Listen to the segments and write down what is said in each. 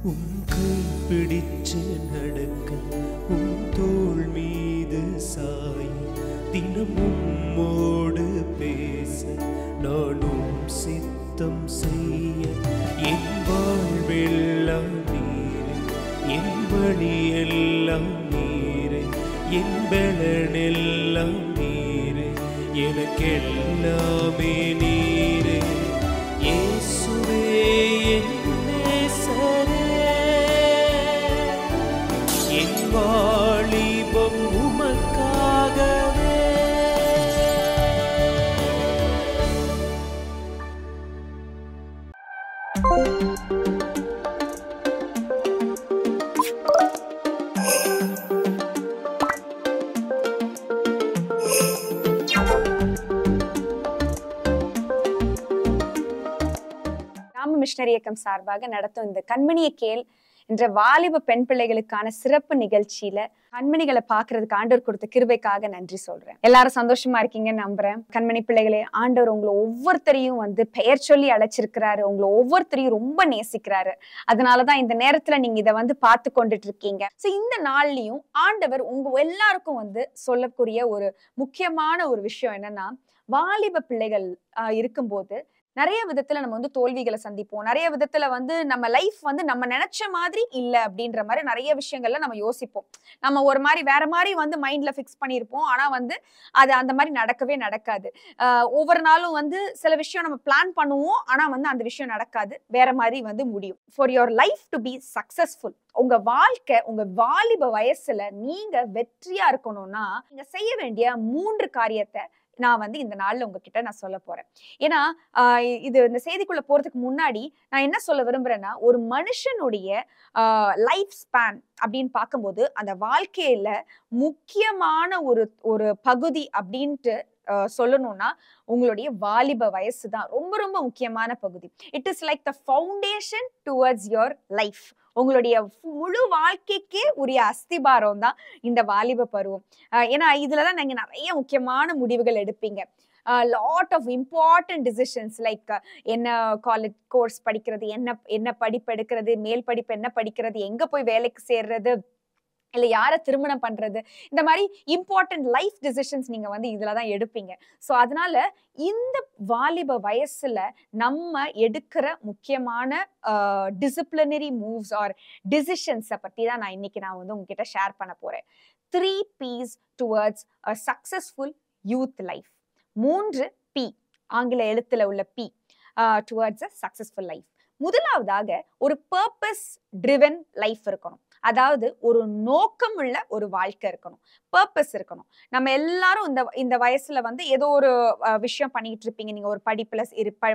உம் கை பிடிச்சு நடக்க, உம் தோள் மீது சாய, தினம் உம்மோடு பேச, நானும் சித்தம் செய்ய. என் வாழ்வெல்லாம் நீரே, என் வழியெல்லாம் நீரே, என் பலனெல்லாம் நீரே, எனக்கெல்லாமே நீரே. இயேசுவே என் நேசரே, என் வாலிபம் உமக்காகவே. மிஷனரி இயக்கம் சார்பாக நடத்தும் இந்த கண்மணியை கேள் என்ற வாலிப பெண் பிள்ளைகளுக்கான சிறப்பு நிகழ்ச்சியில கண்மணிகளை பாக்குறதுக்கு ஆண்டவர் கொடுத்த கிருபைக்காக நன்றி சொல்றேன். எல்லாரும் சந்தோஷமா இருக்கீங்கன்னு நம்புறேன். கண்மணி பிள்ளைகளே, ஆண்டவர் உங்களை ஒவ்வொருத்தரையும் பெயர் சொல்லி அழைச்சிருக்கிறாரு. உங்களை ஒவ்வொருத்தரையும் ரொம்ப நேசிக்கிறாரு. அதனாலதான் இந்த நேரத்துல நீங்க இதை பார்த்து கொண்டுட்டு இருக்கீங்க. சோ இந்த நாள்லயும் ஆண்டவர் உங்க எல்லாருக்கும் சொல்லக்கூடிய ஒரு முக்கியமான ஒரு விஷயம் என்னன்னா, வாலிப பிள்ளைகள் இருக்கும்போது நிறைய விதத்துல நம்ம தோல்விகளை சந்திப்போம். நிறைய விதத்துல நம்ம லைஃப் நம்ம நினைச்ச மாதிரி இல்ல அப்படின்ற மாதிரி நிறைய விஷயங்கள்ல நம்ம யோசிப்போம். நம்ம ஒரு மாதிரி வேற மாதிரி மைண்ட்ல பிக்ஸ் பண்ணிருப்போம். ஆனா அது அந்த மாதிரி நடக்கவே நடக்காது. ஒவ்வொரு நாளும் சில விஷயம் நம்ம பிளான் பண்ணுவோம். ஆனா அந்த விஷயம் நடக்காது, வேற மாதிரி முடியும். For your life to be successful, உங்க வாழ்க்கை, உங்க வாலிப வயசுல நீங்க வெற்றியா இருக்கணும்னா நீங்க செய்ய வேண்டிய 3 காரியத்தை நான் இந்த நாள்ல உங்ககிட்ட நான் சொல்ல போறேன். ஏன்னா இந்த செய்திக்குள்ள போறதுக்கு முன்னாடி நான் என்ன சொல்ல விரும்புறேன்னா, ஒரு மனுஷனுடைய லைஃப் ஸ்பேன் அப்படின்னு பார்க்கும்போது அந்த வாழ்க்கையில முக்கியமான ஒரு பகுதி அப்படின்ட்டு சொல்லணும்னா உங்களுடைய வாலிப வயசு தான் ரொம்ப ரொம்ப முக்கியமான பகுதி. It is like the foundation towards your life. உங்களுடைய முழு வாழ்க்கைக்கே உரிய அஸ்திபாரம் தான் இந்த வாலிப பருவம். ஏன்னா இதுலதான் நீங்க நிறைய முக்கியமான முடிவுகள் எடுப்பீங்க. lot of important decisions like என்ன காலேஜ் கோர்ஸ் படிக்கிறது, என்ன படிப்பு எடுக்கிறது, மேல் படிப்பு என்ன படிக்கிறது, எங்க போய் வேலைக்கு சேர்றது, இல்ல யார திருமணம் பண்றது, இந்த மாதிரி இம்பார்ட்டன்ட் லைஃப் டிசிஷன்ஸ் நீங்க இதுலதான் எடுப்பீங்க. சோ அதனால இந்த வாலிப வயசுல நம்ம எடுக்கிற முக்கியமான டிசிப்ளினரி மூவ்ஸ் ஆர் டிசிஷன்ஸை பத்தி தான் நான் இன்னைக்கு உங்ககிட்ட ஷேர் பண்ண போறேன். 3 P's towards a successful youth life. 3 P, ஆங்கில எழுத்துல உள்ள P, towards a successful life. முதலாவதாக ஒரு பர்பஸ் ட்ரிவன் லைஃப் இருக்கணும். அதாவது ஒரு நோக்கம் உள்ள ஒரு வாழ்க்கை இருக்கணும், பர்பஸ் இருக்கணும். நம்ம எல்லாரும் இந்த வயசுல ஏதோ ஒரு விஷயம் பண்ணிட்டு இருப்பீங்க. நீங்க ஒரு படிப்புல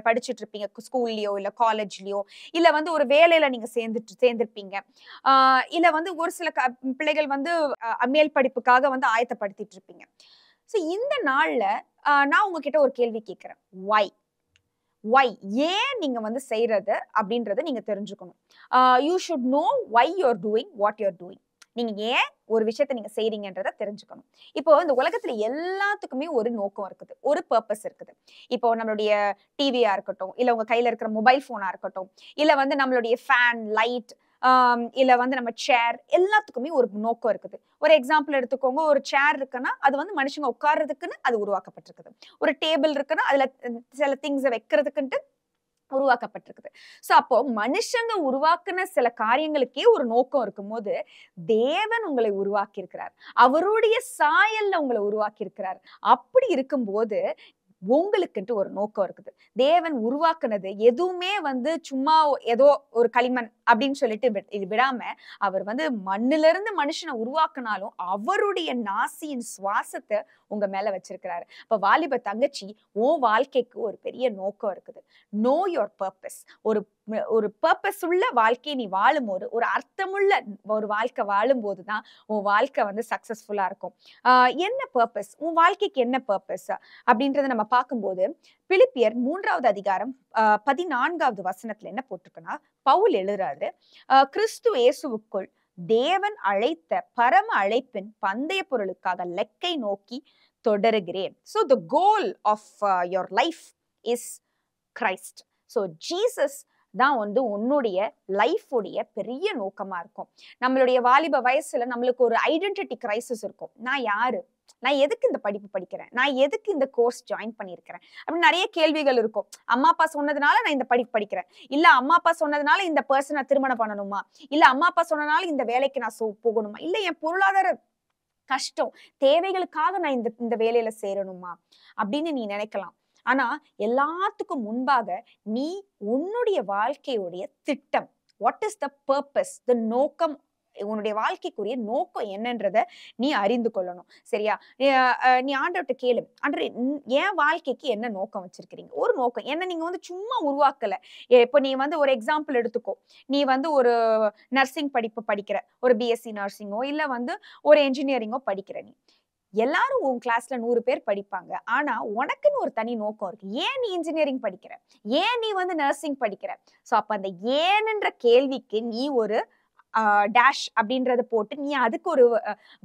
படிச்சுட்டு இருப்பீங்க, ஸ்கூல்லயோ இல்ல காலேஜ்லயோ, இல்ல ஒரு வேலையில நீங்க சேர்ந்திருப்பீங்க. இல்ல ஒரு சில பிள்ளைகள் மேல் படிப்புக்காக ஆயத்தப்படுத்திட்டு இருப்பீங்க. சோ இந்த நாள்ல நான் உங்ககிட்ட ஒரு கேள்வி கேட்கிறேன். why ஏன் நீங்க செய்யறது அப்படின்றத நீங்க தெரிஞ்சுக்கணும். you should know why you're doing what you're doing. நீங்க ஏன் ஒரு விஷயத்தை நீங்க செய்றீங்கன்றத தெரிஞ்சுக்கணும். இப்போ இந்த உலகத்துல எல்லாத்துக்குமே ஒரு நோக்கம் இருக்குது, ஒரு பர்பஸ் இருக்குது. இப்போ நம்மளுடைய டிவியா இருக்கட்டும், இல்ல உங்க கையில இருக்கிற மொபைல் போனா இருக்கட்டும், இல்ல நம்மளுடைய ஃபேன், லைட், இல்ல நம்ம சேர், எல்லாத்துக்குமே ஒரு நோக்கம் இருக்குது. ஒரு எக்ஸாம்பிள் எடுத்துக்கோங்க. ஒரு சேர் இருக்குன்னா அது மனுஷங்க உட்கார்றதுக்குன்னு அது உருவாக்கப்பட்டிருக்குது. ஒரு டேபிள் இருக்குன்னா அதுல சில திங்ஸை வைக்கிறதுக்குன்ட்டு உருவாக்கப்பட்டிருக்குது. சோ அப்போ மனுஷங்க உருவாக்குன சில காரியங்களுக்கே ஒரு நோக்கம் இருக்கும் போது தேவன் உங்களை உருவாக்கி இருக்கிறார், அவருடைய சாயல்ல உங்களை உருவாக்கி இருக்கிறார். அப்படி இருக்கும்போது உங்களுக்குன்ட்டு ஒரு நோக்கம் இருக்குது. தேவன் உருவாக்குனது எதுவுமே சும்மா ஏதோ ஒரு களிமண் அப்படின்னு சொல்லிட்டு விடாம, அவர் மண்ணுல இருந்து மனுஷனை உருவாக்குனாலும் அவருடைய நாசியின் சுவாசத்தை உங்க மேல வச்சிருக்கிறாரு. அப்ப வாலிப தங்கச்சி, உன் வாழ்க்கைக்கு ஒரு பெரிய நோக்கம் இருக்குது. No your purpose. ஒரு பர்பஸ் உள்ள வாழ்க்கையை நீ வாழும் போது, ஒரு அர்த்தமுள்ள ஒரு வாழ்க்கை வாழும் போதுதான் உன் வாழ்க்கை சக்சஸ்ஃபுல்லா இருக்கும். என்ன பர்பஸ், உன் வாழ்க்கைக்கு என்ன பர்பஸ் அப்படின்றத நம்ம பார்க்கும்போது, பிலிப்பியர் 3வது அதிகாரம் 14வது வசனத்துல என்ன போட்டிருக்குன்னா, பவுல் எழுதுறாரு, கிறிஸ்து இயேசுவுக்குள் தேவன் அழைத்த பரம அழைப்பின் பந்தய பொருளுக்காக லெக்கை நோக்கி தொடருகிறேன். So the goal of your life is Christ. So Jesus தான் வந்து உன்னுடைய லைஃபுடைய பெரிய நோக்கமா இருக்கும். நம்மளுடைய வாலிப வயசுல நம்மளுக்கு ஒரு ஐடென்டிட்டி கிரைசிஸ் இருக்கும். நான் யாரு, நான் எதுக்கு இந்த படிப்பு படிக்கிறேன், நான் எதுக்கு இந்த கோர்ஸ் ஜாயின் பண்ணியிருக்கிறேன் அப்படின்னு நிறைய கேள்விகள் இருக்கும். அம்மா அப்பா சொன்னதுனால நான் இந்த படிப்பு படிக்கிறேன், இல்ல அம்மா அப்பா சொன்னதுனால இந்த பர்சனை திருமணம் பண்ணணுமா, இல்ல அம்மா அப்பா சொன்னதுனால இந்த வேலைக்கு நான் போகணுமா, இல்ல என் பொருளாதார கஷ்டம் தேவைகளுக்காக நான் இந்த வேலையில சேரணுமா அப்படின்னு நீ நினைக்கலாம். ஆனா எல்லாத்துக்கும் முன்பாக நீ உன்னுடைய வாழ்க்கையுடைய திட்டம், வாட் இஸ் த பர்பஸ், த நோக்கம், உன்னுடைய வாழ்க்கைக்குரிய நோக்கம் என்னன்றத நீ அறிந்து கொள்ளணும். சரியா? நீ ஆண்டவர்கிட்ட கேளு, ஆண்டவரே என் வாழ்க்கைக்கு என்ன நோக்கம் வச்சிருக்கிறீங்க? ஒரு நோக்கம் என்ன நீங்க வந்து சும்மா உருவாக்கல. இப்போ நீ வந்து ஒரு எக்ஸாம்பிள் எடுத்துக்கோ, நீ வந்து ஒரு நர்சிங் படிப்பு படிக்கிற, ஒரு பிஎஸ்சி நர்சிங்கோ இல்ல வந்து ஒரு என்ஜினியரிங்கோ படிக்கிற. நீ எல்லாரும் உன் கிளாஸ்ல 100 பேர் படிப்பாங்க. ஆனா உனக்குன்னு ஒரு தனி நோக்கம் இருக்கு. ஏன் நீ இன்ஜினியரிங் படிக்கிற, ஏன் நீ வந்து நர்சிங் படிக்கிற? சோ அப்ப அந்த ஏன்ன்ற கேள்விக்கு நீ ஒரு டேஷ் அப்படின்றத போட்டு நீ அதுக்கு ஒரு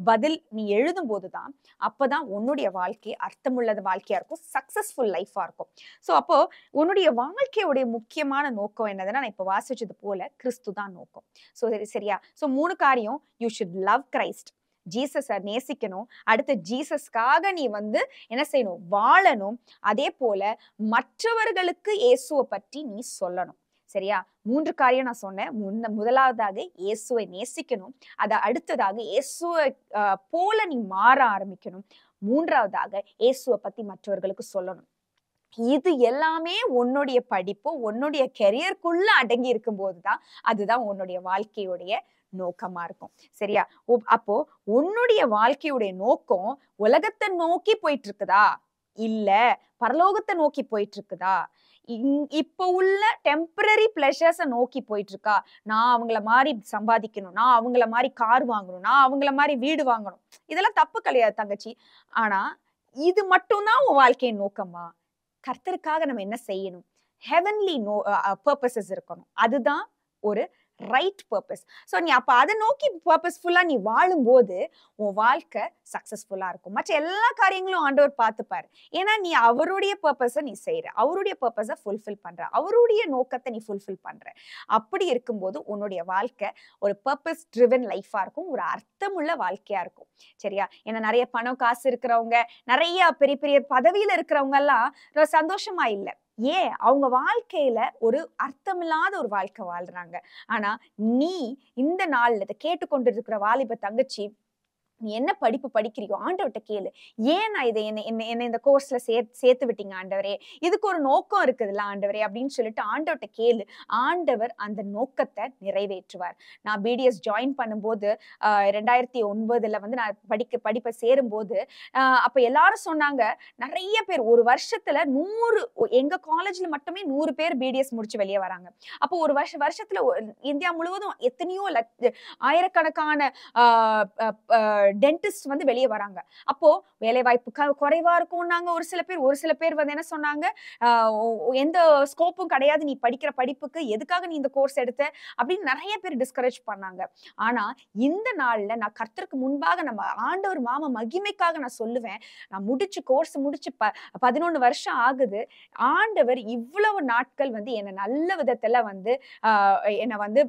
பதில் நீ எழுதும் போதுதான் அப்பதான் உன்னுடைய வாழ்க்கை அர்த்தமுள்ள வாழ்க்கையா இருக்கும், சக்சஸ்ஃபுல் லைஃபா இருக்கும். சோ அப்போ உன்னுடைய வாழ்க்கையுடைய முக்கியமான நோக்கம் என்னதுன்னா, நான் இப்ப வாசிச்சது போல கிறிஸ்து தான் நோக்கம். சோ சரியா? சோ 3 காரியம். யூ ஷுட் லவ் கிரைஸ்ட், ஜீசஸை நேசிக்கணும். அடுத்து ஜீசஸ்க்காக நீ வந்து என்ன செய்யணும், வாழணும். அதே போல மற்றவர்களுக்கு இயேசுவை பற்றி நீ சொல்லணும். சரியா? 3 காரியம் நான் சொன்னேன். முதலாவதாக இயேசுவை நேசிக்கணும். அத அடுத்ததாக இயேசுவை போல நீ மாற ஆரம்பிக்கணும். 3வதாக இயேசுவை பத்தி மற்றவர்களுக்கு சொல்லணும். இது எல்லாமே உன்னுடைய படிப்பு, உன்னுடைய கெரியருக்குள்ள அடங்கி இருக்கும் போதுதான் அதுதான் உன்னுடைய வாழ்க்கையுடைய நோக்கமா இருக்கும். சரியா? அப்போ உன்னுடைய வாழ்க்கையுடைய நோக்கம் உலகத்தை நோக்கி போயிட்டு இருக்குதா, இல்ல பரலோகத்தை நோக்கி போயிட்டு இருக்குதா, இப்ப உள்ள டெம்பரரி பிளஷர்ஸ நோக்கி போயிட்டு இருக்கா? நான் அவங்கள மாதிரி சம்பாதிக்கணும், நான் அவங்கள மாதிரி கார் வாங்கணும், நான் அவங்கள மாதிரி வீடு வாங்கணும். இதெல்லாம் தப்பு கிடையாது தங்கச்சி. ஆனா இது மட்டும்தான் உன் வாழ்க்கையின் நோக்கமா? கர்த்தருக்காக நம்ம என்ன செய்யணும்? ஹெவன்லி பர்பஸஸ் இருக்கணும். அதுதான் ஒரு ரைட் பர்பஸ். சோ நீ அப்ப அதை நோக்கி பர்பஸ்ஃபுல்லா நீ வாழும்போது உன் வாழ்க்கை சக்சஸ்ஃபுல்லா இருக்கும். மற்ற எல்லா காரியங்களும் ஆண்டவர் பார்த்துப்பாரு. ஏன்னா நீ அவருடைய பர்பஸை நீ செய்யற, அவருடைய பர்பஸை ஃபுல்ஃபில் பண்ற, அவருடைய நோக்கத்தை நீ ஃபுல்ஃபில் பண்ற. அப்படி இருக்கும்போது உன்னுடைய வாழ்க்கை ஒரு பர்பஸ் ட்ரிவன் லைஃபா இருக்கும், ஒரு அர்த்தமுள்ள வாழ்க்கையா இருக்கும். சரியா? ஏன்னா நிறைய பணம் காசு இருக்கிறவங்க, நிறைய பெரிய பெரிய பதவியில இருக்கிறவங்க எல்லாம் சந்தோஷமா இல்லை. ஏன்? அவங்க வாழ்க்கையில ஒரு அர்த்தமில்லாத ஒரு வாழ்க்கை வாழ்றாங்க. ஆனா நீ இந்த நாள்ல இதை கேட்டுக்கொண்டு இருக்கிற வாலிப தங்கச்சி, நீ என்ன படிப்பு படிக்கிறியோ ஆண்டவர்கிட்ட கேளு. ஏன் நான் இதை என்ன இந்த கோர்ஸ்ல சேர்த்து விட்டீங்க ஆண்டவரே, இதுக்கு ஒரு நோக்கம் இருக்குதுல்ல ஆண்டவரே அப்படின்னு சொல்லிட்டு ஆண்டவர்கிட்ட கேளு. ஆண்டவர் அந்த நோக்கத்தை நிறைவேற்றுவார். நான் பிடிஎஸ் ஜாயின் பண்ணும்போது 2009 வந்து நான் படிப்பை சேரும்போது அப்ப எல்லாரும் சொன்னாங்க, நிறைய பேர் ஒரு வருஷத்துல 100, எங்க காலேஜ்ல மட்டுமே 100 பேர் பிடிஎஸ் முடிச்சு வெளியே வராங்க. அப்போ ஒரு வருஷத்துல இந்தியா முழுவதும் எத்தனையோ ஆயிரக்கணக்கான டென்டிஸ்ட் வந்து வெளியே வராங்க. அப்போ வேலை வாய்ப்பு குறைவா இருக்கும்னாங்க ஒரு சில பேர் வந்து என்ன சொன்னாங்க, எந்த ஸ்கோப்பும் கிடையாது நீ படிக்கிற படிப்புக்கு, எதுக்காக நீ இந்த கோர்ஸ் எடுத்த அப்படின்னு நிறைய பேர் டிஸ்கரேஜ் பண்ணாங்க. ஆனா இந்த நாள்ல நான் கர்த்தருக்கு முன்பாக நம்ம ஆண்டவர் மாமா மகிமைக்காக நான் சொல்லுவேன், நான் கோர்ஸ் முடிச்சு 11 வருஷம் ஆகுது. ஆண்டவர் இவ்வளவு நாட்கள் வந்து என்ன நல்ல விதத்துல வந்து என்ன வந்து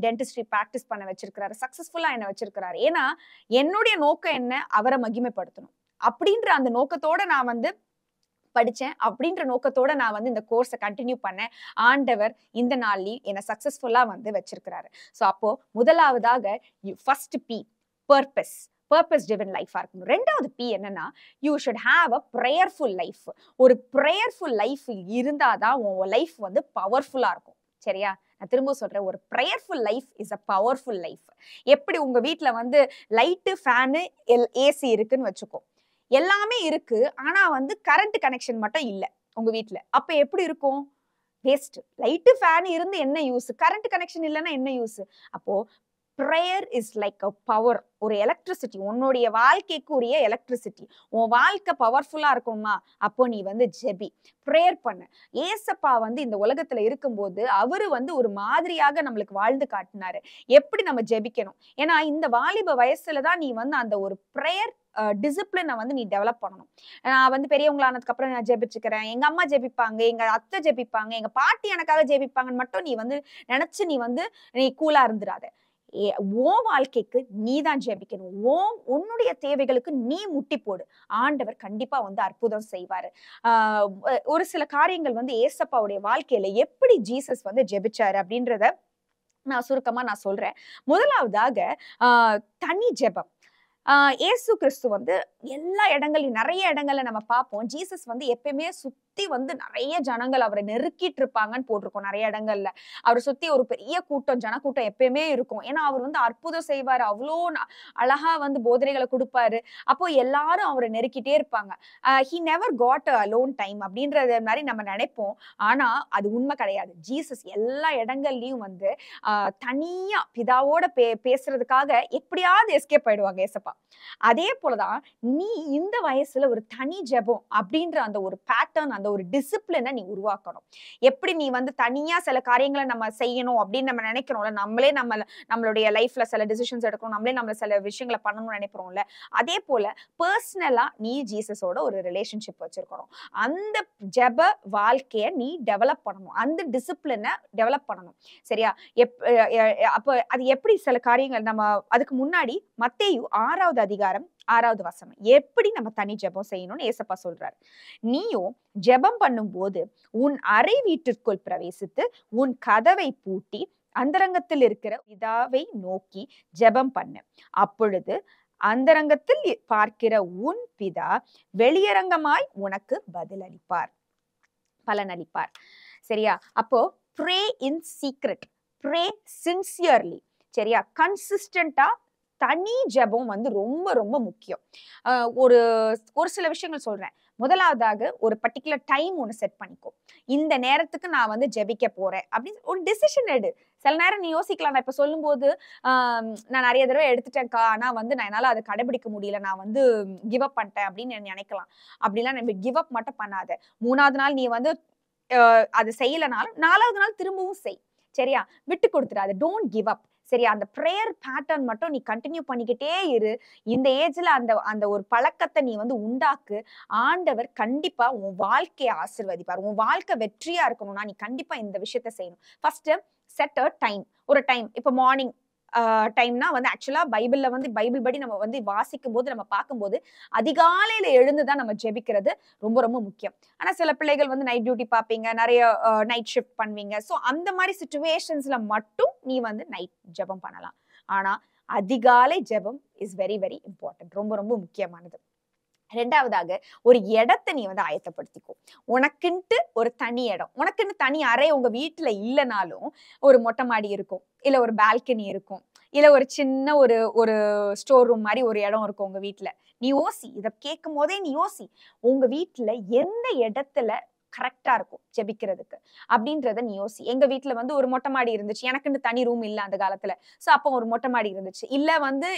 டென்டிஸ்ட்ரி பிராக்டிஸ் பண்ண வச்சிருக்கிறாரு, சக்சஸ்ஃபுல்லா என்ன வச்சிருக்கிறாரு. ஏன்னா என்னுடைய நோக்கம் என்ன, அவரை மகிமைப்படுத்தணும் அப்படின்ற அந்த நோக்கத்தோட நான் வந்து படிச்சேன். அப்படின்ற நோக்கத்தோட நான் வந்து இந்த கோர்ஸை கண்டினியூ பண்ணேன். ஆண்டவர் இந்த நாள்லயும் என்ன சக்சஸ்ஃபுல்லா வந்து வச்சிருக்கிறாரு. சோ அப்போ முதலாவதாக ஃபர்ஸ்ட் பி, பர்பஸ் ட்ரிவன் லைஃபா இருக்கணும். 2வது பி என்னன்னா, you should have a prayerful life. ஒரு ப்ரேயர்ஃபுல் லைஃப் இருந்தாதான் உன் லைஃப் வந்து பவர்ஃபுல்லா இருக்கும். சரியா? நான் திரும்ப சொல்றேன், ஒரு prayerful life is a powerful life. எப்படி உங்க வீட்டுல வந்து லைட்டு, ஃபேனு, ஏசி இருக்குன்னு வச்சுக்கோ, எல்லாமே இருக்கு, ஆனா வந்து கரண்ட் கனெக்ஷன் மட்டும் இல்ல உங்க வீட்டுல, அப்ப எப்படி இருக்கும்? வேஸ்ட். லைட்டு ஃபேன் இருந்து என்ன யூஸ், கரண்ட் கனெக்ஷன் இல்லைன்னா என்ன யூஸ்? அப்போ prayer is like a power, ஒரு எலக்ட்ரிசிட்டி, உன்னுடைய வாழ்க்கைக்கு உரிய எலக்ட்ரிசிட்டி. உன் வாழ்க்கை பவர்ஃபுல்லா இருக்கணுமா, அப்போ நீ வந்து ஜெபி, ப்ரேயர் பண்ணு. ஏசப்பா வந்து இந்த உலகத்துல இருக்கும்போது அவரு வந்து ஒரு மாதிரியாக நம்மளுக்கு வாழ்ந்து காட்டினாரு, எப்படி நம்ம ஜெபிக்கணும். ஏன்னா இந்த வாலிப வயசுலதான் நீ வந்து அந்த ஒரு ப்ரேயர் டிசிப்ளினை வந்து நீ டெவலப் பண்ணணும். நான் வந்து பெரியவங்களானதுக்கு அப்புறம் நான் ஜெபிச்சுக்கிறேன், எங்க அம்மா ஜெபிப்பாங்க, எங்க அத்தை ஜெபிப்பாங்க, எங்க பாட்டி எனக்காக ஜெபிப்பாங்கன்னு மட்டும் நீ வந்து நினைச்சு நீ கூலா இருந்துடாத. உன் வாழ்க்கைக்கு நீ தான் ஜெபிக்கணும். உன்னுடைய தேவைகளுக்கு நீ முட்டி போடு. ஆண்டவர் கண்டிப்பா வந்து அற்புதம் செய்வாரு. ஒரு சில காரியங்கள் வந்து ஏசப்பாவுடைய வாழ்க்கையில எப்படி ஜீசஸ் வந்து ஜெபிச்சாரு அப்படின்றத நான் சுருக்கமா சொல்றேன். முதலாவதாக தனி ஜெபம். இயேசு கிறிஸ்து வந்து எல்லா இடங்கள்லயும், நிறைய இடங்கள்ல நம்ம பார்ப்போம், ஜீசஸ் வந்து எப்பயுமே சுத்தி வந்து நிறைய ஜனங்கள் அவரை நெருக்கிட்டு இருப்பாங்கன்னு போட்டிருக்கோம். நிறைய இடங்கள்ல அவர் சுத்தி ஒரு பெரிய கூட்டம், ஜனக்கூட்டம் எப்பயுமே இருக்கும். ஏன்னா அவர் வந்து அற்புதம் செய்வாரு, அவ்வளோ அழகா வந்து போதனைகளை கொடுப்பாரு. அப்போ எல்லாரும் அவரை நெருக்கிட்டே இருப்பாங்க. He never got a alone time அப்படின்றது மாதிரி நம்ம நினைப்போம். ஆனா அது உண்மை கிடையாது. ஜீசஸ் எல்லா இடங்கள்லயும் வந்து தனியா பிதாவோட பேசுறதுக்காக எப்படியாவது எஸ்கேப் ஆயிடுவாங்க ஏசப்பா. அதே போலதான் நீ இந்த வயசுல ஒரு தனி ஜெபம் அப்படின்ற அந்த ஒரு பேட்டர்ன், அந்த ஒரு டிசிப்ளினை நீ உருவாக்கணும். எப்படி நீ வந்து தனியா சில காரியங்களை நம்ம செய்யணும் அப்படின்னு நம்ம நினைக்கிறோம்ல, நம்மளுடைய லைஃப்ல சில டிசிஷன்ஸ் எடுக்கணும், நம்மள சில விஷயங்களை பண்ணணும்னு நினைக்கிறோம்ல, அதே போல பர்சனலா நீ ஜீசஸோட ஒரு ரிலேஷன்ஷிப் வச்சிருக்கணும். அந்த ஜெப வாழ்க்கைய நீ டெவலப் பண்ணணும், அந்த டிசிப்ளினை டெவலப் பண்ணணும். சரியா? அப்ப அது எப்படி சில காரியங்கள் நம்ம அதுக்கு முன்னாடி மத்தேயு 6வது அதிகாரம் 6வது வசனம், எப்படி நம்ம தனி ஜெபம் செய்யணும்னு ஏசப்பா சொல்றாரு. நீயோ ஜெபம் பண்ணும்போது உன் அறை வீட்டிற்குள் பிரவேசித்து உன் கதவை பூட்டி அந்தரங்கத்தில் இருக்கிற பிதாவை நோக்கி ஜெபம் பண்ணு. அப்பொழுது அந்தரங்கத்தில் பார்க்கிற உன் பிதா வெளியரங்கமாய் உனக்கு பலனளிப்பார். சரியா? அப்போ ப்ரே இன் சீக்ரெட், ப்ரே சின்சியர்லி. சரியா? கன்சிஸ்டன்டா தனி ஜெபம் வந்து ரொம்ப ரொம்ப முக்கியம். ஒரு சில விஷயங்கள் சொல்றேன். முதலாவதாக ஒரு பர்டிகுலர் டைம் ஒன்று செட் பண்ணிக்கோ. இந்த நேரத்துக்கு நான் வந்து ஜெபிக்க போறேன் அப்படின்னு ஒரு டிசிஷன் எடு. சில நேரம் நீ யோசிக்கலாம், நான் இப்ப சொல்லும் போது நான் நிறைய தடவை எடுத்துட்டேன்க்கா, ஆனா வந்து நான் என்னால அதை கடைபிடிக்க முடியல, நான் வந்து கிவ் அப் பண்ணிட்டேன் அப்படின்னு நினைக்கலாம். அப்படிலாம் நம்ம கிவ் அப் மட்டும் பண்ணாத. 3வது நாள் நீ வந்து அது செய்யலனாலும் 4வது நாள் திரும்பவும் செய். சரியா? விட்டு கொடுத்துடாது. Don't give up. சரியா? அந்த ப்ரேயர் பேட்டர்ன் மட்டும் நீ கண்டினியூ பண்ணிக்கிட்டே இரு. இந்த ஏஜ்ல அந்த ஒரு பழக்கத்தை நீ வந்து உண்டாக்கு. ஆண்டவர் கண்டிப்பா உன் வாழ்க்கையை ஆசீர்வதிப்பார். உன் வாழ்க்கை வெற்றியா இருக்கணும்னா நீ கண்டிப்பா இந்த விஷயத்த செய்யணும். ஃபர்ஸ்ட் செட் அ டைம். ஒரு டைம், இப்ப மார்னிங் டைம்னா வந்து ஆக்சுவலா பைபிள்ல வந்து பைபிள் படி நம்ம வந்து வாசிக்கும் போது நம்ம பார்க்கும்போது அதிகாலையில எழுந்துதான் நம்ம ஜெபிக்கிறது ரொம்ப ரொம்ப முக்கியம். ஆனா சில பிள்ளைகள் வந்து நைட் டியூட்டி பார்ப்பீங்க, நிறைய நைட் ஷிஃப்ட் பண்ணுவீங்க. ஸோ அந்த மாதிரி சிச்சுவேஷன்ஸ்ல மட்டும் நீ வந்து நைட் ஜெபம் பண்ணலாம். ஆனா அதிகாலை ஜெபம் இஸ் வெரி வெரி இம்பார்ட்டன்ட், ரொம்ப ரொம்ப முக்கியமானது. 2வதாக ஒரு இடத்தை நீ வந்து ஆயத்தப்படுத்திக்கோ. உனக்குன்ட்டு ஒரு தனி இடம், உனக்குன்னு தனி அறை உங்க வீட்டுல இல்லைனாலும் ஒரு மொட்டை மாடி இருக்கும், இல்ல ஒரு பால்கனி இருக்கும், இல்ல ஒரு சின்ன ஒரு ஸ்டோர் ரூம் மாதிரி ஒரு இடம் இருக்கும் உங்க வீட்டுல. நீ யோசி, இதை கேட்கும் போதே நீ யோசி, உங்க வீட்டுல எந்த இடத்துல கரெக்டா இருக்கும் ஜெபிக்கிறதுக்கு அப்படின்றத நீ யோசி. எங்க வீட்டுல வந்து ஒரு மொட்டை மாடி இருந்துச்சு, எனக்குன்னு தனி ரூம் இல்ல அந்த காலத்துல. சோ அப்போ ஒரு மொட்டை மாடி இருந்துச்சு. இல்ல வந்து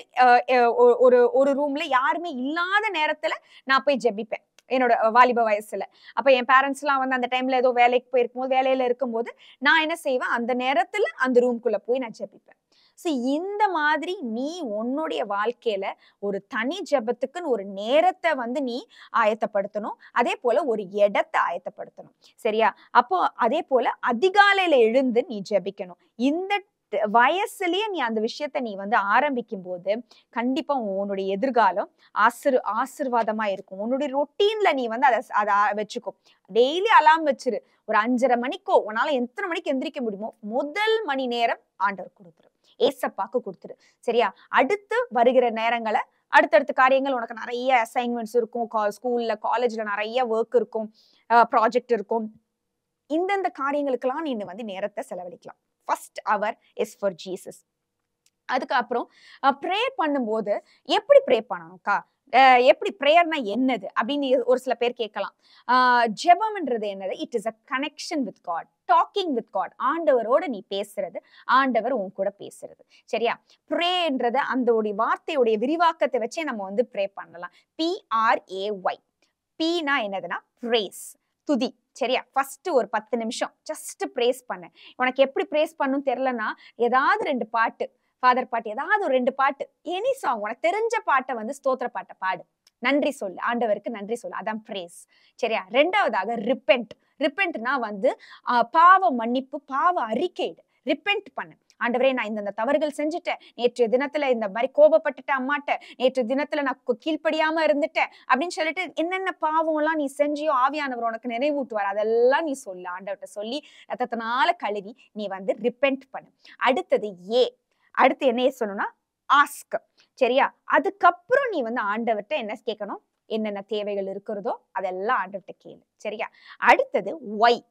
ஒரு ரூம்ல யாருமே இல்லாத நேரத்துல நான் போய் ஜெபிப்பேன் என்னோட வாலிப வயசுல. அப்ப என் பேரண்ட்ஸ் எல்லாம் வந்து அந்த டைம்ல ஏதோ வேலைக்கு போயிருக்கும் போது, வேலையில இருக்கும்போது நான் என்ன செய்வேன், அந்த நேரத்துல அந்த ரூம்குள்ள போய் நான் ஜெபிப்பேன். சோ இந்த மாதிரி நீ உன்னுடைய வாழ்க்கையில ஒரு தனி ஜெபத்துக்குன்னு ஒரு நேரத்தை வந்து நீ ஆயத்தப்படுத்தணும். அதே போல ஒரு இடத்தை ஆயத்தப்படுத்தணும். சரியா? அப்போ அதே போல அதிகாலையில எழுந்து நீ ஜெபிக்கணும். இந்த வயசுலயே நீ அந்த விஷயத்த நீ வந்து ஆரம்பிக்கும் போது கண்டிப்பா உன்னுடைய எதிர்காலம் ஆசீர்வாதமா இருக்கும். உன்னுடைய ரொட்டீன்ல நீ வந்து அதை வச்சுக்கோ. டெய்லி அலாம் வச்சிரு. ஒரு 5:30 மணிக்கோ, உன்னால எத்தனை மணிக்கு எந்திரிக்க முடியுமோ முதல் மணி நேரம் ஆண்டவர் கொடுத்துரு, ஏசப்பாக்கு கொடுத்துரு. சரியா? அடுத்து வருகிற நேரங்களை, அடுத்தடுத்த காரியங்கள், உனக்கு நிறைய அசைன்மெண்ட்ஸ் இருக்கும், ஸ்கூல்ல காலேஜ்ல நிறைய ஒர்க் இருக்கும், ப்ராஜெக்ட் இருக்கும். இந்தந்த காரியங்களுக்கெல்லாம் நீ வந்து நேரத்தை செலவழிக்கலாம். First hour is for Jesus. அதுக்கப்புறம் ப்ரே பண்ணும்போது எப்படி ப்ரே பண்ணணும்க்கா? எப்படி பிரேயர்னா என்னது அப்படின்னு ஒரு சில பேர் கேட்கலாம். ஜெபம்ன்றது என்னது? It is a connection with God, talking with God. ஆண்டவரோட நீ பேசுறது, ஆண்டவர் உன் கூட பேசுறது. சரியா? ப்ரேன்றது அந்த வார்த்தையுடைய விரிவாக்கத்தை வச்சே நம்ம வந்து ப்ரே பண்ணலாம். PRAY. பீனா என்னதுன்னா பிரேஸ், துதி. சரியா? ஃபர்ஸ்ட் ஒரு 10 நிமிஷம் ஜஸ்ட் பிரேஸ் பண்ணு. உனக்கு எப்படி பிரேஸ் பண்ணும் தெரியலன்னா ஏதாவது 2 பாட்டு, ஃபாதர் பாட்டு, ஏதாவது ஒரு 2 பாட்டு, எனி சாங், உனக்கு தெரிஞ்ச பாட்டை வந்து ஸ்தோத்திர பாட்டை பாடு. நன்றி சொல்லு, ஆண்டவருக்கு நன்றி சொல்லு. அதான் பிரேஸ். சரியா? 2வதாக ரிப்பெண்ட். ரிப்பெண்ட்னா வந்து பாவ மன்னிப்பு, பாவ அறிக்கையிடு. ரிப்பெண்ட் பண்ணு. ஆண்டவரே, நான் இந்த தவறுகள் செஞ்சுட்டேன், நேற்று தினத்துல இந்த மாதிரி கோபப்பட்டுட்டேன் அம்மாட்ட, நேற்று தினத்துல நான் கீழ்ப்படியாம இருந்துட்டேன் அப்படின்னு சொல்லிட்டு என்னென்ன பாவம் எல்லாம் நீ செஞ்சியோ ஆவியானவர் உனக்கு நினைவூட்டுவார். அதெல்லாம் நீ சொல்லு, ஆண்டவர்கிட்ட சொல்லி ரத்தத்தினால கழுவி நீ வந்து ரிப்பெண்ட் பண்ணு. அடுத்தது அடுத்து என்ன சொல்லணும்னா ஆஸ்க். சரியா? அதுக்கப்புறம் நீ வந்து ஆண்டவர்கிட்ட என்ன கேட்கணும்? என்னென்ன தேவைகள் இருக்கிறதோ அதெல்லாம் ஆண்டவர்கிட்ட கேளு. சரியா? அடுத்தது ஒய்,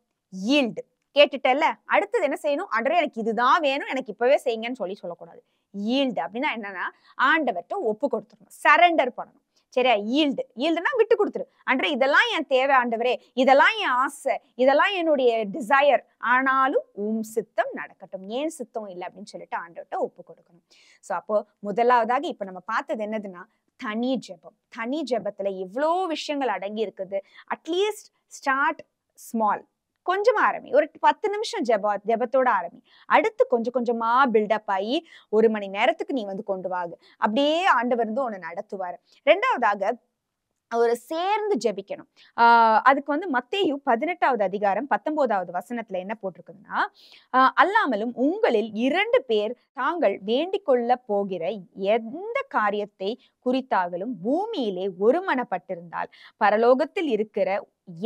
ஈல்டு. கேட்டுட்டல, அடுத்தது என்ன செய்யணும்? ஆண்டவரே, எனக்கு இதுதான் வேணும், எனக்கு இப்பவே செய்யுங்கன்னு சொல்லக்கூடாது. ஈல்டு அப்படின்னா என்னன்னா ஆண்டவர்கிட்ட ஒப்பு கொடுத்துடணும், சரண்டர் பண்ணணும். சரியா? ஈல்டுனா விட்டு கொடுத்துரு. ஆண்டவரே, இதெல்லாம் என் தேவை, ஆண்டவரே இதெல்லாம் என் ஆசை, இதெல்லாம் என்னுடைய டிசையர், ஆனாலும் சித்தம் நடக்கட்டும், ஏன் சித்தம் இல்லை அப்படின்னு சொல்லிட்டு ஆண்டவர்கிட்ட ஒப்பு கொடுக்கணும். சோ அப்போ முதலாவதாக இப்ப நம்ம பார்த்தது என்னதுன்னா தனி ஜெபம். தனி ஜெபத்துல எவ்வளோ விஷயங்கள் அடங்கி இருக்குது. அட்லீஸ்ட் ஸ்டார்ட் ஸ்மால், கொஞ்சமா ஆரம்பி. ஒரு 10 நிமிஷம் ஜெபத்தோட ஆரம்பி. அடுத்து கொஞ்சம் கொஞ்சமா பில்டப் ஆகி 1 மணி நேரத்துக்கு நீ வந்து கொண்டு வாங்க. அப்படியே ஆண்டவர் வந்து உன்னை நடத்துவாரு. 2வதாக ஒரு சேர்ந்து ஜெபிக்கணும். அதுக்கு வந்து மத்தேயு 18வது அதிகாரம் 19வது வசனத்துல என்ன போட்டிருக்குதுன்னா, அல்லாமலும் உங்களில் 2 பேர் தாங்கள் வேண்டிக் கொள்ள போகிற எந்த காரியத்தை குறித்தாகலும் பூமியிலே ஒருமனப்பட்டிருந்தால் பரலோகத்தில் இருக்கிற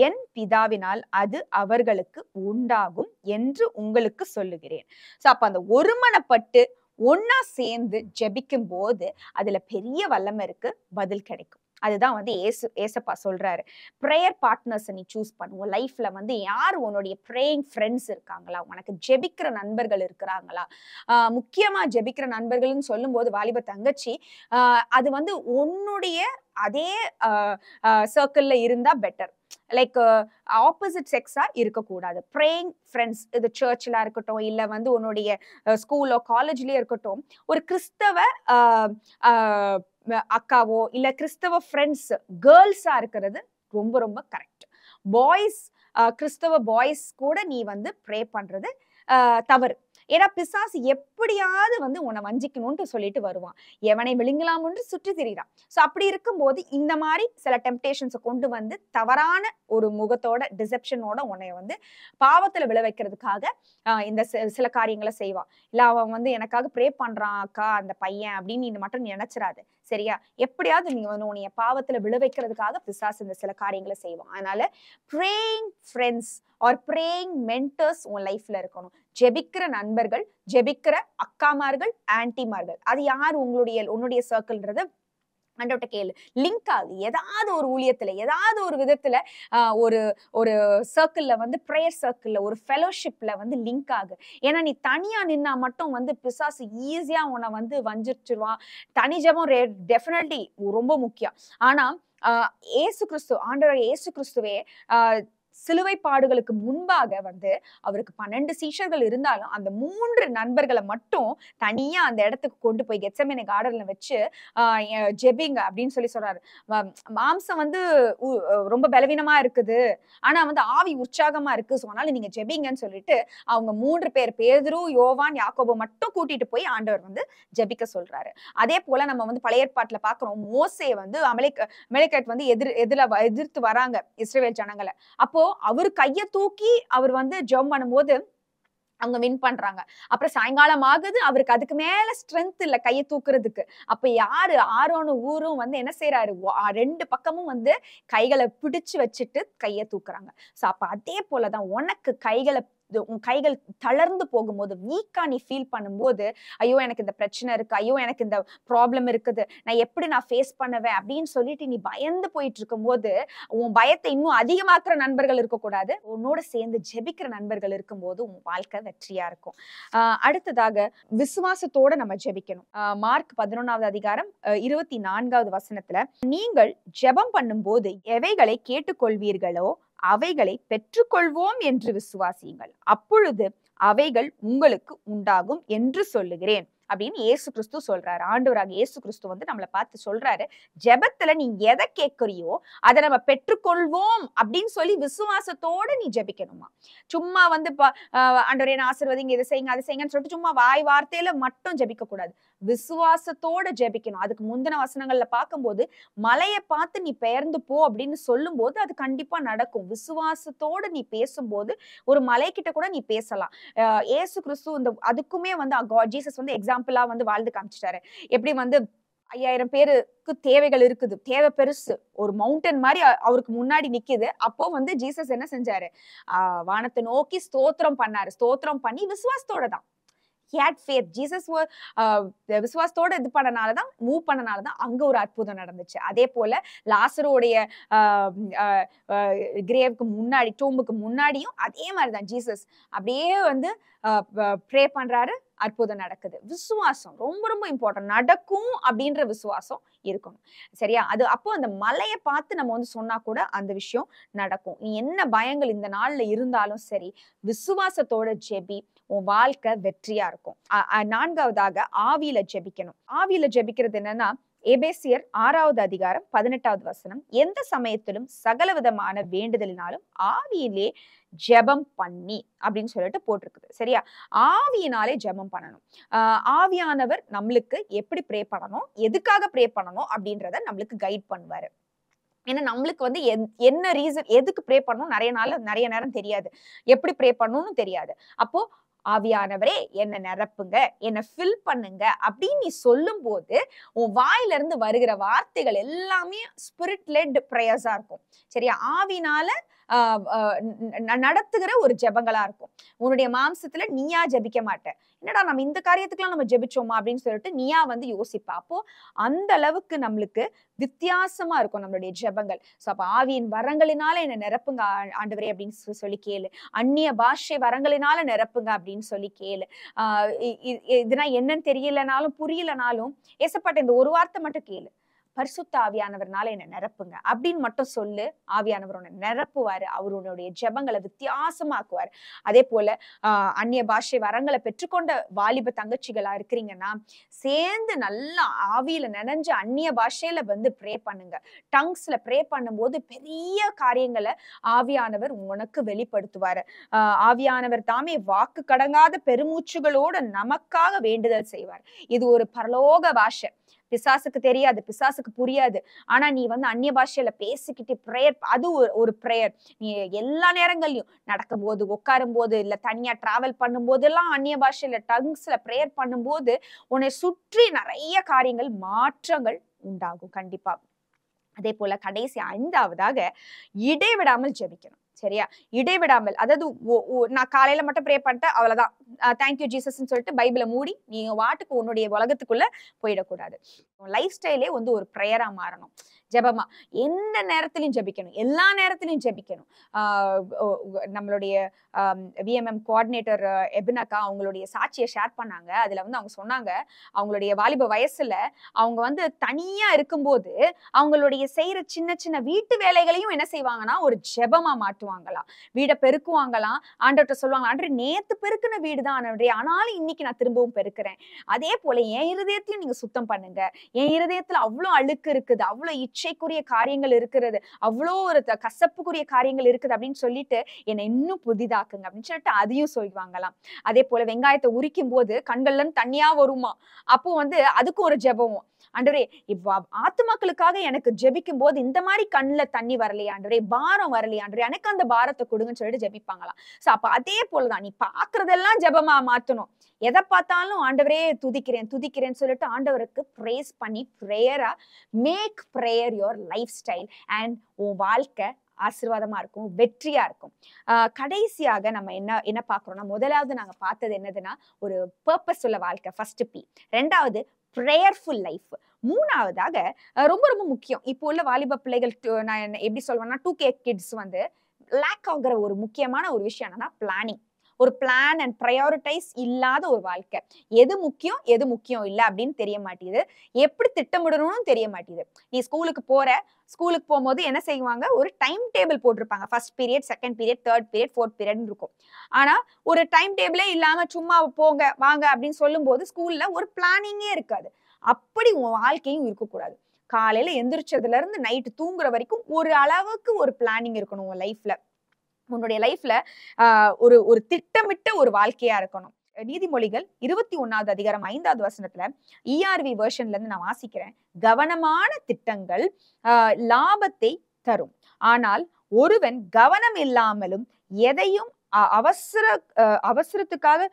என் பிதாவினால் அது அவர்களுக்கு உண்டாகும் என்று உங்களுக்கு சொல்லுகிறேன். சோ அப்ப அந்த ஒருமனப்பட்டு ஒன்னா சேர்ந்து ஜெபிக்கும் போது அதுல பெரிய வல்லமை இருக்கு, பதில் கிடைக்கும். அதுதான் வந்து ஏசப்பா சொல்றாரு. ப்ரேயர் பார்ட்னர்ஸ் நீ சூஸ் பண்ணுவோம். லைஃப்ல வந்து யார் உன்னுடைய ப்ரேயிங் ஃப்ரெண்ட்ஸ் இருக்காங்களா, உனக்கு ஜெபிக்கிற நண்பர்கள் இருக்கிறாங்களா? முக்கியமா ஜெபிக்கிற நண்பர்கள்னு சொல்லும் போது வாலிப தங்கச்சி, அது வந்து உன்னுடைய அதே சர்க்கிள்ல இருந்தா பெட்டர். லைக் ஆப்போசிட் செக்ஸா இருக்கக்கூடாது. ப்ரேயிங் ஃப்ரெண்ட்ஸ், இது சர்ச்ல இருக்கட்டும், இல்ல வந்து உன்னுடைய ஸ்கூலோ காலேஜ்லயே இருக்கட்டும், ஒரு கிறிஸ்தவ அக்காவோ இல்ல கிறிஸ்தவ ஃப்ரெண்ட்ஸ் கேர்ள்ஸா இருக்கிறது ரொம்ப ரொம்ப கரெக்ட். பாய்ஸ், கிறிஸ்தவ பாய்ஸ் கூட நீ வந்து ப்ரே பண்றது தவறு. ஏன்னா பிசாசு எப்படியாவது வந்து உன்னை வஞ்சிக்கணும்னு சொல்லிட்டு வருவான். எவனை விழுங்கலாம்னு சுற்றி திரிகிறான். சோ அப்படி இருக்கும்போது இந்த மாதிரி சில டெம்ப்டேஷன்ஸை கொண்டு வந்து தவறான ஒரு முகத்தோட, டிசெப்ஷனோட உன்னை வந்து பாவத்துல விழ வைக்கிறதுக்காக இந்த சில காரியங்களை செய்வான். இல்ல அவன் வந்து எனக்காக ப்ரே பண்றான் அக்கா அந்த பையன் அப்படின்னு நீ மட்டும் நினைச்சிடாது. சரியா? எப்படியாவது நீங்க வந்து உன்னைய பாவத்துல விழ வைக்கிறதுக்காக பிசாசு இந்த சில காரியங்களை செய்வான். அதனால praying friends R praying mentors உன் லைஃப்ல இருக்கணும். ஜெபிக்கிற நண்பர்கள், ஜெபிக்கிற அக்காமார்கள், ஆன்டிமார்கள், அது யார் உன்னுடைய சர்க்கிள்ன்றத ஆண்டவர்ட்ட கேளு. லிங்க் ஆகு. ஏதாவது ஒரு ஊழியத்துல, ஏதாவது ஒரு விதத்துல ஒரு ஒரு சர்க்கிள்ல வந்து ப்ரேயர் சர்க்கிள்ல, ஒரு ஃபெலோஷிப்ல வந்து லிங்க் ஆகு. ஏன்னா நீ தனியா நின்னா மட்டும் வந்து பிசாசு ஈஸியா உன்னை வந்து வஞ்சிச்சிருவான். தனி ஜெபம் டெஃபினெட்லி ரொம்ப முக்கியம். ஆனா ஏசு கிறிஸ்து, ஆண்டவர் ஏசு கிறிஸ்துவே சிலுவை பாடுகளுக்கு முன்பாக வந்து அவருக்கு 12 சீஷர்கள் இருந்தாலும் அந்த 3 நண்பர்களை மட்டும் தனியா அந்த இடத்துக்கு கொண்டு போய் கெத்செமனே கார்டன்ல வச்சு ஜெபிங்க அப்படின்னு சொல்றாரு. மாம்சம் வந்து ரொம்ப பலவீனமா இருக்குது, ஆனா வந்து ஆவி உற்சாகமா இருக்கு, சோ அதனால நீங்க ஜெபிங்கன்னு சொல்லிட்டு அவங்க 3 பேர், பேதுரு, யோவான், யாக்கோபு மட்டும் கூட்டிட்டு போய் ஆண்டவர் வந்து ஜெபிக்க சொல்றாரு. அதே போல நம்ம வந்து பழைய ஏற்பாட்டுல பாக்குறோம், மோசே வந்து அமெரிக்கட் வந்து எதிர்த்து வராங்க இஸ்ரவேல் ஜனங்களை. அப்போ அவர் கைய தூக்கி அவர் வந்து ஜெபம் பண்ணும்போது அவங்க வின் பண்றாங்க. அப்புறம் சாயங்காலம் ஆகுது, அவருக்கு அதுக்கு மேல ஸ்ட்ரென்த் இல்ல கையை தூக்குறதுக்கு. அப்ப யாரு ஆரோனும் ஊரும் வந்து என்ன செய்யறாரு, 2 பக்கமும் வந்து கைகளை பிடிச்சு வச்சுட்டு கையை தூக்குறாங்க. சோ அப்ப அதே போலதான் உனக்கு கைகளை உன் கைகள் தளர்ந்து போகும்போது, வீக்கா நீ ஃபீல் பண்ணும்போது, ஐயோ எனக்கு இந்த பிரச்சனை இருக்கு, ஐயோ எனக்கு இந்த ப்ராப்ளம் இருக்குது, நான் ஃபேஸ் பண்ணுவேன் அப்படின்னு சொல்லிட்டு நீ பயந்து போயிட்டு இருக்கும்போது, உன் பயத்தை இன்னும் அதிகமாக்குற நண்பர்கள் இருக்கக்கூடாது. உன்னோட சேர்ந்து ஜெபிக்கிற நண்பர்கள் இருக்கும்போது உன் வாழ்க்கை வெற்றியா இருக்கும். அடுத்ததாக விசுவாசத்தோட நம்ம ஜெபிக்கணும். மார்க் 11வது அதிகாரம் 24வது வசனத்துல, நீங்கள் ஜெபம் பண்ணும்போது எவைகளை கேட்டுக்கொள்வீர்களோ அவைகளை பெற்றுக்கொள்வோம் என்று விசுவாசியுங்கள், அப்பொழுது அவைகள் உங்களுக்கு உண்டாகும் என்று சொல்லுகிறேன் அப்படின்னு இயேசு கிறிஸ்து சொல்றாரு. ஆண்டவராக இயேசு கிறிஸ்து வந்து நம்மளை பார்த்து சொல்றாரு, ஜெபத்துல நீ எதை கேட்கறியோ அதை நம்ம பெற்றுக்கொள்வோம் அப்படின்னு சொல்லி விசுவாசத்தோட நீ ஜெபிக்கணுமா. சும்மா வந்து ஆண்டவரே என்ன ஆசீர்வதிங்க, இதை செய்யுங்க அதை செய்யுங்கன்னு சொல்லிட்டு சும்மா வாய் வார்த்தையில மட்டும் ஜெபிக்க கூடாது. விசுவாசத்தோட ஜெபிக்கணும். அதுக்கு முந்தின வசனங்கள்ல பார்க்கும்போது மலையை பார்த்து நீ பெயர்ந்து போ அப்படின்னு சொல்லும் போது அது கண்டிப்பா நடக்கும். விசுவாசத்தோட நீ பேசும்போது ஒரு மலை கிட்ட கூட நீ பேசலாம். இயேசு கிறிஸ்து இந்த அதுக்குமே வந்து ஜீசஸ் வந்து எக்ஸாம்பிளா வந்து வாழ்ந்து காமிச்சிட்டாரு. எப்படி வந்து 5000 பேருக்கு தேவைகள் இருக்குது, தேவை பெருசு, ஒரு மவுண்டன் மாதிரி அவருக்கு முன்னாடி நிக்குது. அப்போ வந்து ஜீசஸ் என்ன செஞ்சாரு, வானத்தை நோக்கி ஸ்தோத்திரம் பண்ணாரு. ஸ்தோத்திரம் பண்ணி விசுவாசத்தோட தான். He had faith. Jesus விசுவாசத்தோட இது பண்ணனாலதான், மூவ் பண்ணனாலதான் அங்க ஒரு அற்புதம் நடந்துச்சு. அதே போல லாசருடைய கிரேவுக்கு முன்னாடி, டூம்புக்கு முன்னாடியும் அதே மாதிரிதான் ஜீசஸ் அப்படியே வந்து ப்ரே பண்றாரு, அற்புதம் நடக்குது. விசுவாசம் ரொம்ப ரொம்ப இம்பார்ட்டன்ட். நடக்கும் அப்படின்ற விசுவாசம் இருக்கணும். சரியா? அது அப்போ அந்த மலையை பார்த்து நம்ம வந்து சொன்னா கூட அந்த விஷயம் நடக்கும். நீ என்ன பயங்கள் இந்த நாள்ல இருந்தாலும் சரி, விசுவாசத்தோட ஜெபி, உன் வாழ்க்கை வெற்றியா இருக்கும். 4வதாக ஆவியில ஜெபிக்கணும். ஆவியில ஜெபிக்கிறது என்னன்னா, எபேசியர் 6வது அதிகாரம் 18வது வசனம், எந்த சமயத்திலும் சகல விதமான வேண்டுதலினாலும் ஆவியிலே ஜெபம் பண்ணி அப்படின்னு சொல்லிட்டு போட்டிருக்குது. சரியா? ஆவியினாலே ஜெபம் பண்ணணும். ஆவியானவர் நம்மளுக்கு எப்படி ப்ரே பண்ணணும், எதுக்காக ப்ரே பண்ணணும் அப்படின்றத நம்மளுக்கு கைட் பண்ணுவாரு. ஏன்னா நம்மளுக்கு வந்து என்ன ரீசன், எதுக்கு ப்ரே பண்ணணும் நிறைய நேரம் தெரியாது, எப்படி ப்ரே பண்ணணும்னு தெரியாது. அப்போ ஆவியானவரே என்ன நிரப்புங்க, என்ன ஃபில் பண்ணுங்க அப்படின்னு நீ சொல்லும் போது உன் வாயில இருந்து வருகிற வார்த்தைகள் எல்லாமே ஸ்பிரிட் லெட் பிரேயர்ஸா இருக்கும். சரியா? ஆவினால நடத்துகிற ஒரு ஜெபங்களா இருக்கும். உன்னுடைய மாம்சத்துல நீயா ஜெபிக்க மாட்ட. என்னடா நம்ம இந்த காரியத்துக்குலாம் நம்ம ஜெபிச்சோமா அப்படின்னு சொல்லிட்டு நீயா வந்து யோசிப்பா. அப்போ அந்த அளவுக்கு நம்மளுக்கு வித்தியாசமா இருக்கும் நம்மளுடைய ஜெபங்கள். சோ அப்ப ஆவியின் வரங்களினால என்ன நிரப்புங்க ஆண்டவரே அப்படின்னு சொல்லி கேளு. அந்நிய பாஷை வரங்களினால நிரப்புங்க அப்படின்னு சொல்லி கேளு. இதுனா என்னன்னு தெரியலனாலும் புரியலனாலும் ஏசப்பாட்ட இந்த ஒரு வார்த்தை மட்டும் கேளு, பரிசுத்த ஆவியானவர்னால என்ன நிரப்புங்க அப்படின்னு மட்டும் சொல்லு. ஆவியானவர் உன்னை நிரப்புவாரு. அவருடைய ஜெபங்களை வித்தியாசமாக்குவார். அதே போல அந்நிய பாஷை வரங்களை பெற்றுக்கொண்ட வாலிப தங்கச்சிகளா இருக்கிறீங்கன்னா, சேர்ந்து நல்லா ஆவியில நினைஞ்ச அந்நிய பாஷையில வந்து ப்ரே பண்ணுங்க. டங்ஸ்ல ப்ரே பண்ணும்போது பெரிய காரியங்களை ஆவியானவர் உனக்கு வெளிப்படுத்துவாரு. ஆவியானவர் தாமே வாக்கு கடங்காத பெருமூச்சுகளோட நமக்காக வேண்டுதல் செய்வார். இது ஒரு பரலோக பாஷை. பிசாசுக்கு தெரியாது, பிசாசுக்கு புரியாது. ஆனா நீ வந்து அந்நிய பாஷையில பேசிக்கிட்டு பிரேயர், அது ஒரு பிரேயர். நீ எல்லா நேரங்கள்லயும் நடக்கும் போது, உட்காரும் போது, இல்ல தனியா டிராவல் பண்ணும் போதெல்லாம் அந்நிய பாஷையில டங்ஸ்ல பிரேயர் பண்ணும்போது உன்னை சுற்றி நிறைய காரியங்கள், மாற்றங்கள் உண்டாகும் கண்டிப்பா. அதே போல கடைசி 5வதாக இடைவிடாமல் ஜெபிக்கணும். சரியா? இடைவிடாமல், அதாவது நான் காலையில மட்டும் ப்ரே பண்ணிட்டேன் அவ்வளவுதான், தேங்க்யூ ஜீசஸ்ன்னு சொல்லிட்டு பைபிளை மூடி நீ வாட்டுக்கு உன்னுடைய உலகத்துக்குள்ள போயிடக்கூடாது. லைஃப் ஸ்டைலே வந்து ஒரு ப்ரேயரா மாறணும். ஜெபமா எந்த நேரத்திலையும் ஜெபிக்கணும், எல்லா நேரத்திலையும் ஜெபிக்கணும். நம்மளுடைய விஎம்எம் கோஆர்டினேட்டர் எபினக்கா அவங்களுடைய சாட்சியை ஷேர் பண்ணாங்க. அதுல வந்து அவங்க சொன்னாங்க, அவங்களுடைய வாலிப வயசுல அவங்க வந்து தனியா இருக்கும்போது அவங்களுடைய செய்யற சின்ன சின்ன வீட்டு வேலைகளையும் என்ன செய்வாங்கன்னா ஒரு ஜெபமா மாட்டுவாங்களாம். வீடை பெருக்குவாங்களாம். ஆண்டவர்கிட்ட சொல்லுவாங்க, ஆண்டவரே நேத்து பெருக்குன வீடுதான் ஆண்டவரே, ஆனாலும் இன்னைக்கு நான் திரும்பவும் பெருக்கிறேன். அதே போல என் இருதயத்தையும் நீங்க சுத்தம் பண்ணுங்க. என் இருதயத்துல அவ்வளவு அழுக்கு இருக்குது, அவ்வளவு இச்சைக்குரிய காரியங்கள் இருக்கிறது, அவ்வளோ ஒரு கசப்புக்குரிய காரியங்கள் இருக்குது அப்படின்னு சொல்லிட்டு என்னை இன்னும் புதிதாக்குங்க அப்படின்னு சொல்லிட்டு அதையும் சொல்லுவாங்களாம். அதே போல வெங்காயத்தை உரிக்கும் போது கண்கள்ல தண்ணியா வருமா, அப்போ வந்து அதுக்கும் ஒரு ஜெபம். ஆண்டவரே ஆத்துமாக்களுக்காக எனக்கு ஜெபிக்கும் போது இந்த மாதிரி கண்ணுல தண்ணி வரலையா ஆண்டவரே, பாரம் வரலையா ஆண்டவரே, எனக்கு அந்த பாரத்தை கொடுங்கன்னு சொல்லிட்டு ஜெபிப்பாங்களாம். சோ அப்ப அதே போலதான் நீ பாக்குறதெல்லாம் ஜெபமா மாத்தணும். எதை பார்த்தாலும் ஆண்டவரே துதிக்கிறேன் துதிக்கிறேன்னு சொல்லிட்டு ஆண்டவருக்கு பிரேஸ் பண்ணி பிரேயரா make prayer your lifestyle. And உன் வாழ்க்கை ஆசீர்வாதமா இருக்கும், வெற்றியா இருக்கும். கடைசியாக நம்ம என்ன பார்க்கிறோம்னா, முதலாவது நாங்க பார்த்தது என்னதுன்னா, ஒரு பர்பஸ் உள்ள வாழ்க்கை, ஃபர்ஸ்ட் பி. ரெண்டாவது பிரேயர்ஃபுல் லைஃப். மூணாவதாக ரொம்ப ரொம்ப முக்கியம். இப்போ உள்ள வாலிப பிள்ளைகள் நான் எப்படி சொல்வேன்னா, 2K கிட்ஸ் வந்து லேக் ஆகுற ஒரு முக்கியமான ஒரு விஷயம் என்னன்னா பிளானிங். ஒரு பிளான் அண்ட் ப்ரையாரிட்டைஸ் இல்லாத ஒரு வாழ்க்கை. எது முக்கியம் இல்ல அப்படின்னு தெரிய மாட்டேங்குது. எப்படி திட்டமிடணும்னு தெரிய மாட்டேங்குது. நீ ஸ்கூலுக்கு போகும்போது என்ன செய்வாங்க, ஒரு டைம் டேபிள் போட்டிருப்பாங்க. First period, second period, third period, fourth பீரியட்னு இருக்கும். ஆனா ஒரு டைம் டேபிளே இல்லாம சும்மா போங்க வாங்க அப்படின்னு சொல்லும்போது ஸ்கூல்ல ஒரு பிளானிங்கே இருக்காது. அப்படி உன் வாழ்க்கையும் இருக்கக்கூடாது. காலையில எந்திரிச்சதுல இருந்து நைட்டு தூங்குற வரைக்கும் ஒரு அளவுக்கு ஒரு பிளானிங் இருக்கணும் உன் லைஃப்ல. உன்னுடைய லைஃப்ல ஒரு ஒரு திட்டமிட்ட ஒரு வாழ்க்கையா இருக்கணும். நீதிமொழிகள் 21வது அதிகாரம் 5வது வசனத்துல ERV வெர்ஷன்ல இருந்து நான் வாசிக்கிறேன். கவனமான திட்டங்கள் லாபத்தை தரும். ஆனால் ஒருவன் கவனம் இல்லாமலும் எதையும் அவசரத்துக்காக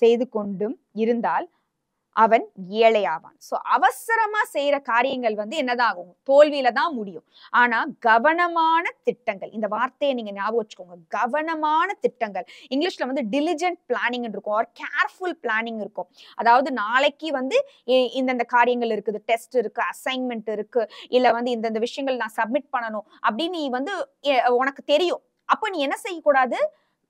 செய்து கொண்டும் இருந்தால் அவன் ஏழையாவான். சோ அவசரமா செய்யற காரியங்கள் வந்து என்னதான் ஆகும், தோல்வியில தான் முடியும். ஆனா கவனமான திட்டங்கள், இந்த வார்த்தையை நீங்க ஞாபகம் வச்சுக்கோங்க. கவனமான திட்டங்கள், இங்கிலீஷ்ல வந்து டிலிஜென்ட் பிளானிங் இருக்கும், ஒரு கேர்ஃபுல் பிளானிங் இருக்கும். அதாவது நாளைக்கு வந்து இந்தந்த காரியங்கள் இருக்குது, டெஸ்ட் இருக்கு, அசைன்மெண்ட் இருக்கு, இல்ல வந்து இந்தந்த விஷயங்கள் நான் சப்மிட் பண்ணணும் அப்படின்னு நீ வந்து உனக்கு தெரியும். அப்ப நீ என்ன செய்யக்கூடாது,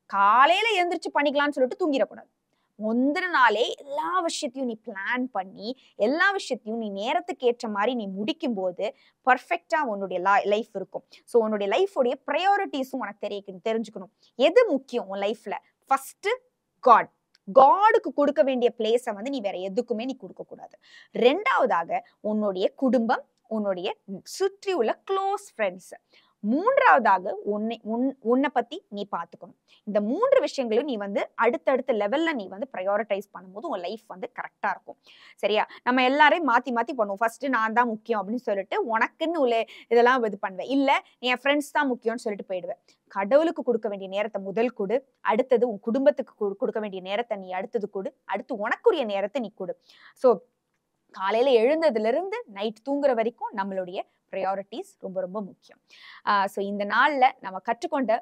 காலையில எந்திரிச்சு பண்ணிக்கலாம்னு சொல்லிட்டு தூங்கிடக்கூடாது. முந்தின நாளே எல்லா விஷயத்தையும் நீ பிளான் பண்ணி, எல்லா விஷயத்தையும் நீ நேரத்துக்கு ஏற்ற மாதிரி நீ முடிக்கும் போது பர்ஃபெக்டா உன்னுடைய லைஃப் இருக்கும். ஸோ உன்னுடைய லைஃபோடைய ப்ரையாரிட்டிஸும் உனக்கு தெரிஞ்சுக்கணும். எது முக்கியம் உன் லைஃப்ல? ஃபர்ஸ்ட் காடுக்கு கொடுக்க வேண்டிய பிளேஸை வந்து நீ வேற எதுக்குமே நீ கொடுக்க கூடாது. ரெண்டாவதாக உன்னுடைய குடும்பம், உன்னுடைய சுற்றி உள்ள க்ளோஸ் ஃப்ரெண்ட்ஸ். மூன்றாவதாக உன்னை பத்தி நீ பார்த்துக்கணும். இந்த 3 விஷயங்களும் நீ வந்து அடுத்தடுத்த லெவல்ல நீ வந்து ப்ரையாரிட்டைஸ் பண்ணும்போது உன் லைஃப் வந்து கரெக்டா இருக்கும். சரியா? நம்ம எல்லாரையும் மாத்தி பண்ணுவோம். ஃபர்ஸ்ட் நான் தான் முக்கியம் அப்படின்னு சொல்லிட்டு உனக்குன்னு உள்ள இதெல்லாம் இது பண்ணுவேன். இல்ல என் ஃப்ரெண்ட்ஸ் தான் முக்கியம்னு சொல்லிட்டு போயிடுவேன். கடவுளுக்கு கொடுக்க வேண்டிய நேரத்தை முதல் கொடு. அடுத்தது உன் குடும்பத்துக்கு கொடுக்க வேண்டிய நேரத்தை நீ அடுத்தது கொடு. அடுத்து உனக்குரிய நேரத்தை நீ கொடு. ஸோ காலையில எழுந்ததுல இருந்து நைட் தூங்குற வரைக்கும் நம்மளுடைய ப்ரையாரிட்டிஸ் ரொம்ப ரொம்ப முக்கியம். ஸோ இந்த நாள்ல நம்ம கற்றுக்கொண்ட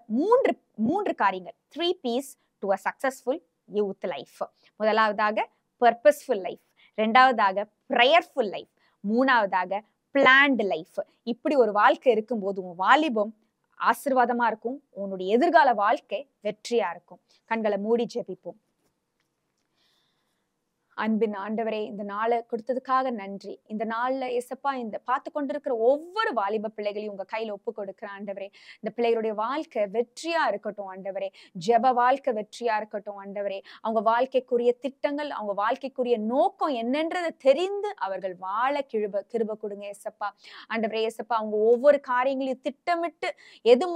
மூன்று காரியங்கள், 3 P's to a successful youth life. முதலாவதாக பர்பஸ்ஃபுல் லைஃப், ரெண்டாவதாக ப்ரேயர்ஃபுல் லைஃப், மூணாவதாக பிளான்டு லைஃப். இப்படி ஒரு வாழ்க்கை இருக்கும்போது உன் வாலிபம் ஆசீர்வாதமா இருக்கும், உன்னுடைய எதிர்கால வாழ்க்கை வெற்றியா இருக்கும். கண்களை மூடி ஜெபிப்போம். அன்பின் ஆண்டவரே, இந்த நாளை கொடுத்ததுக்காக நன்றி. இந்த நாள்ல ஏசப்பா இந்த பார்த்து கொண்டிருக்கிற ஒவ்வொரு வாலிப பிள்ளைகளையும் உங்க கையில ஒப்பு கொடுக்கிற ஆண்டவரே. இந்த பிள்ளைகளுடைய வாழ்க்கை வெற்றியா இருக்கட்டும் ஆண்டவரே. ஜெப வாழ்க்கை வெற்றியா இருக்கட்டும் ஆண்டவரே. அவங்க வாழ்க்கைக்குரிய திட்டங்கள், அவங்க வாழ்க்கைக்குரிய நோக்கம் என்னன்றதை தெரிந்து அவர்கள் வாழ கிருபை கொடுங்க ஏசப்பா. ஆண்டவரே ஏசப்பா, அவங்க ஒவ்வொரு காரியங்களையும் திட்டமிட்டு எது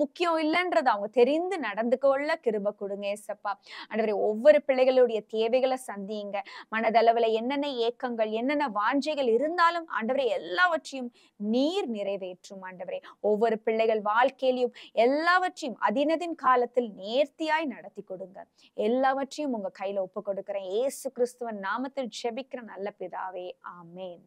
முக்கியம் இல்லைன்றதை அவங்க தெரிந்து நடந்து கொள்ள கிருபை கொடுங்க ஏசப்பா. ஆண்டவரே, ஒவ்வொரு பிள்ளைகளுடைய தேவைகளை சந்திங்க. மனதளவுல என்னென்ன ஏக்கங்கள், என்னென்ன வாஞ்சைகள் இருந்தாலும் ஆண்டவரே எல்லாவற்றையும் நீர் நிறைவேற்றும் ஆண்டவரே. ஒவ்வொரு பிள்ளைகள் வாழ்க்கையிலும் எல்லாவற்றையும் அதினதின் காலத்தில் நேர்த்தியாய் நடத்தி கொடுங்க. எல்லாவற்றையும் உங்க கையில ஒப்பு கொடுக்கிறேன். இயேசு கிறிஸ்துவின் நாமத்தில் ஜெபிக்கிற நல்ல பிதாவே, ஆமென்.